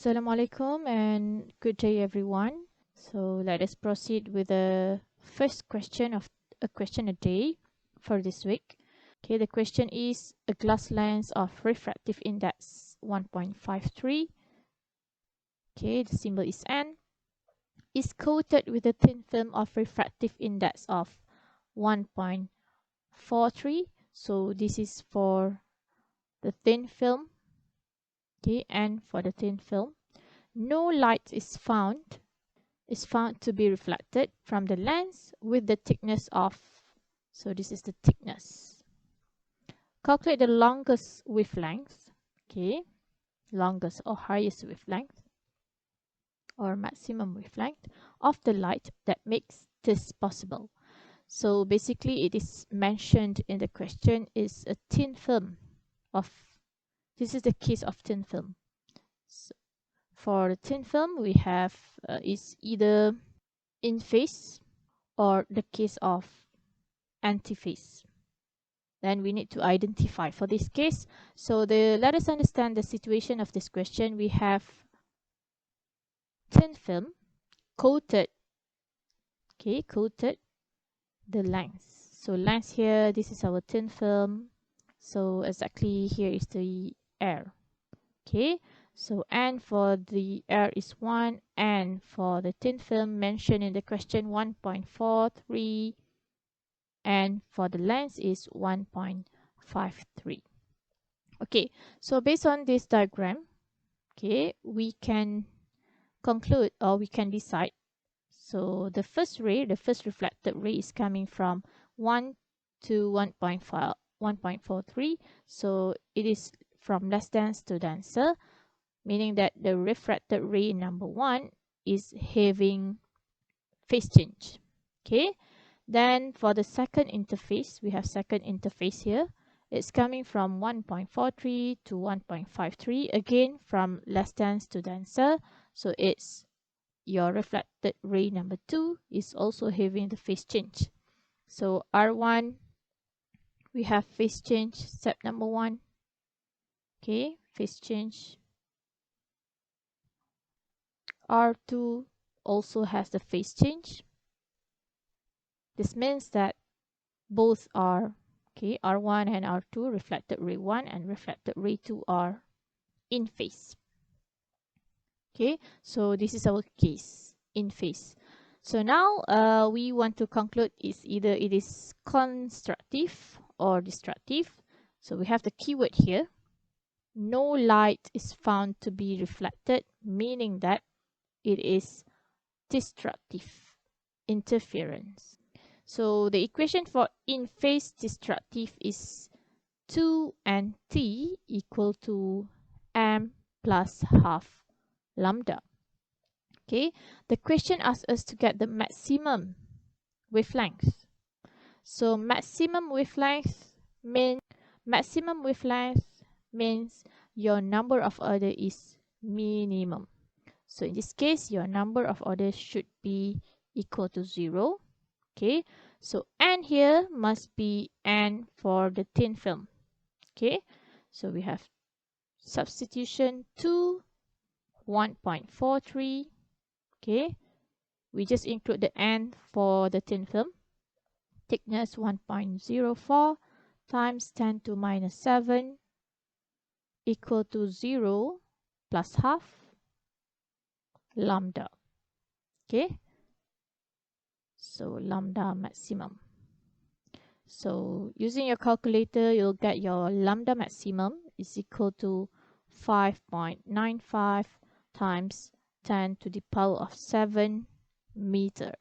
Assalamualaikum and good day everyone. So let us proceed with the first question of a question a day for this week. Okay, the question is a glass lens of refractive index 1.53. Okay, the symbol is N. Is coated with a thin film of refractive index of 1.43. So this is for the thin film. Okay, and for the thin film, no light is found to be reflected from the lens with the thickness of, so this is the thickness. Calculate the longest wavelength, okay, longest or highest wavelength or maximum wavelength of the light that makes this possible. So basically it is mentioned in the question is a thin film of, this is the case of thin film. So for the thin film we have is either in phase or the case of antiphase. Then we need to identify for this case. So let us understand the situation of this question. We have thin film coated, okay, coated the lens. So lens here, this is our thin film. So exactly here is the air. Okay, so N for the air is 1, and for the thin film mentioned in the question 1.43, and for the lens is 1.53. Okay, so based on this diagram, okay, we can conclude or we can decide. So the first ray, the first reflected ray is coming from 1 to 1.43. So it is from less dense to denser, meaning that the refracted ray number 1 is having phase change. Okay, then for the second interface, we have second interface here. It's coming from 1.43 to 1.53, again from less dense to denser. So it's your reflected ray number 2 is also having the phase change. So R1, we have phase change, step number 1. Okay, phase change. R2 also has the phase change. This means that both are, okay, R1 and R2, reflected ray 1 and reflected ray 2 are in phase. Okay, so this is our case, in phase. So now we want to conclude is either it is constructive or destructive. So we have the keyword here. No light is found to be reflected, meaning that it is destructive interference. So the equation for in-phase destructive is 2nt equal to m plus half lambda. Okay, the question asks us to get the maximum wavelength. So maximum wavelength means your number of order is minimum. So in this case, your number of orders should be equal to 0. Okay, so N here must be N for the thin film. Okay, so we have substitution 2, 1.43. Okay, we just include the N for the thin film. Thickness 1.04 times 10 to minus 7 equal to 0 plus half lambda. Okay, so lambda maximum. So using your calculator, you'll get your lambda maximum is equal to 5.95 times 10 to the power of 7 meter.